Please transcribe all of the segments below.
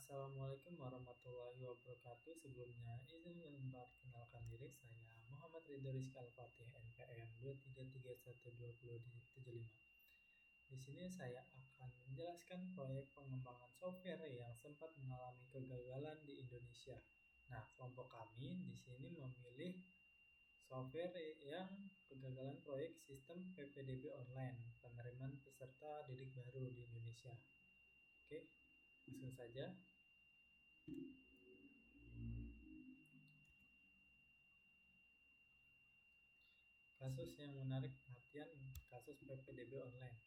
Assalamualaikum warahmatullahi wabarakatuh. Sebelumnya izin memperkenalkan diri, saya Muhammad Ridho Rizky Al-Fatih, NPM 233122075. Di sini saya akan menjelaskan proyek pengembangan software yang sempat mengalami kegagalan di Indonesia. Nah, kelompok kami di sini memilih software yang kegagalan proyek sistem PPDB online, penerimaan peserta didik baru di Indonesia. Oke, langsung saja. Kasus yang menarik perhatian, kasus PPDB online,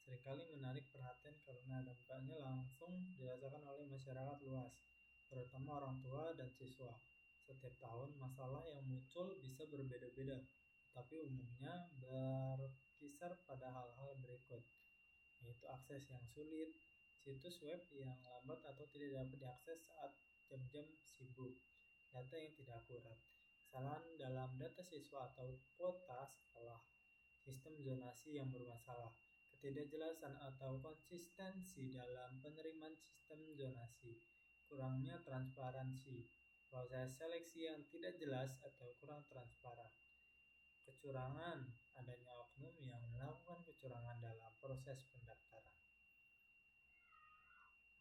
seringkali menarik perhatian karena dampaknya langsung dirasakan oleh masyarakat luas, terutama orang tua dan siswa. Setiap tahun, masalah yang muncul bisa berbeda-beda, tapi umumnya berkisar pada hal-hal berikut, yaitu akses yang sulit, situs web yang lambat atau tidak dapat diakses saat jam-jam sibuk, data yang tidak akurat, kesalahan dalam data siswa atau kuota sekolah, sistem zonasi yang bermasalah, ketidakjelasan atau konsistensi dalam penerimaan sistem zonasi, kurangnya transparansi, proses seleksi yang tidak jelas atau kurang transparan, kecurangan, adanya oknum yang melakukan kecurangan dalam proses pendaftaran.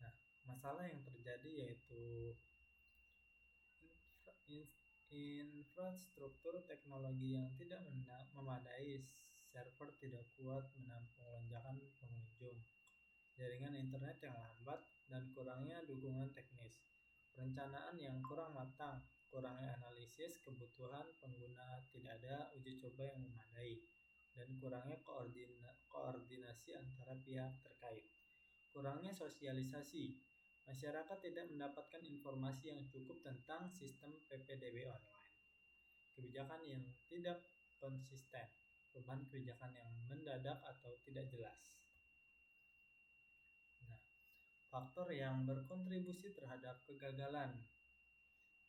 Nah, masalah yang terjadi yaitu infrastruktur teknologi yang tidak memadai, server tidak kuat menampung lonjakan pengunjung, jaringan internet yang lambat, dan kurangnya dukungan teknis, perencanaan yang kurang matang, kurangnya analisis kebutuhan pengguna, tidak ada uji coba yang memadai, dan kurangnya koordinasi antara pihak terkait. Kurangnya sosialisasi, masyarakat tidak mendapatkan informasi yang cukup tentang sistem PPDB online. Kebijakan yang tidak konsisten, perubahan kebijakan yang mendadak atau tidak jelas. Nah, faktor yang berkontribusi terhadap kegagalan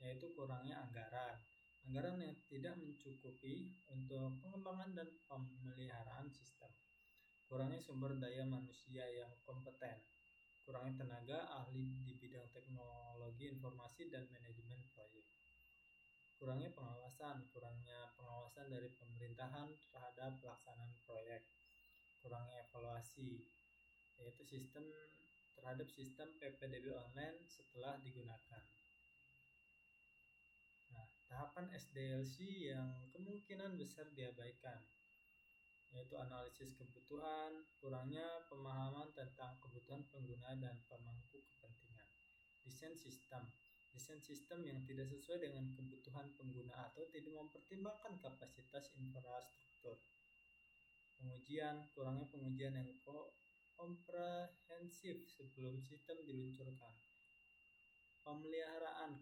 yaitu kurangnya anggaran yang tidak mencukupi untuk pengembangan dan pemeliharaan sistem, kurangnya sumber daya manusia yang kompeten, kurangnya tenaga ahli di bidang teknologi informasi dan manajemen proyek, kurangnya pengawasan dari pemerintahan terhadap pelaksanaan proyek, kurangnya evaluasi, yaitu terhadap sistem PPDB online setelah digunakan. Nah, tahapan SDLC yang kemungkinan besar diabaikan, yaitu analisis kebutuhan, kurangnya pemahaman tentang kebutuhan pengguna dan pemangku kepentingan, desain sistem yang tidak sesuai dengan kebutuhan pengguna atau tidak mempertimbangkan kapasitas infrastruktur, kurangnya pengujian yang komprehensif sebelum sistem diluncurkan,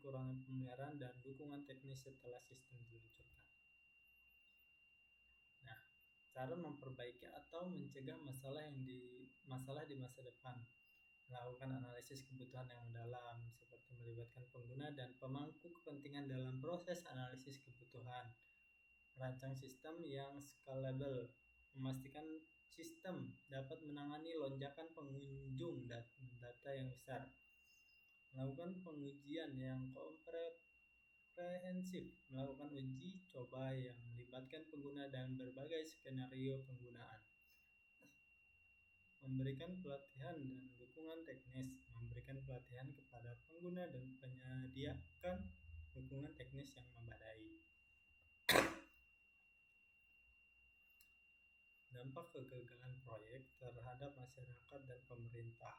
kurangnya pemeliharaan dan dukungan teknis setelah sistem diluncurkan. Nah, cara memperbaiki atau mencegah masalah di masa depan, melakukan analisis kebutuhan yang mendalam seperti melibatkan pengguna dan pemangku kepentingan dalam proses analisis kebutuhan, merancang sistem yang scalable, memastikan sistem dapat menangani lonjakan pengunjung dan data yang besar, melakukan pengujian yang komprehensif, melakukan uji coba yang melibatkan pengguna dan berbagai skenario penggunaan, memberikan pelatihan dan dukungan teknis, memberikan pelatihan kepada pengguna dan menyediakan dukungan teknis yang memadai. Dampak kegagalan proyek terhadap masyarakat dan pemerintah.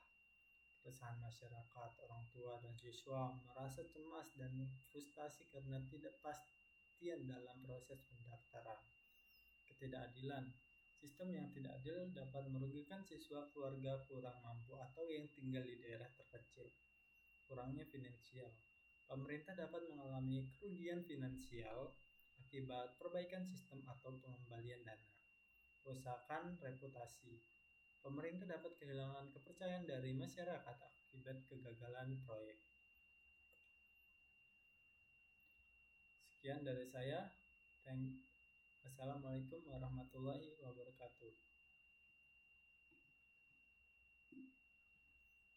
Keresahan masyarakat, orang tua dan siswa merasa cemas dan frustasi karena tidak pastian dalam proses pendaftaran. Ketidakadilan, sistem yang tidak adil dapat merugikan siswa keluarga kurang mampu atau yang tinggal di daerah terpencil. Kurangnya finansial, pemerintah dapat mengalami kerugian finansial akibat perbaikan sistem atau pengembalian dana. Kerusakan reputasi, pemerintah dapat kehilangan kepercayaan dari masyarakat akibat kegagalan proyek. Sekian dari saya. Wassalamualaikum warahmatullahi wabarakatuh.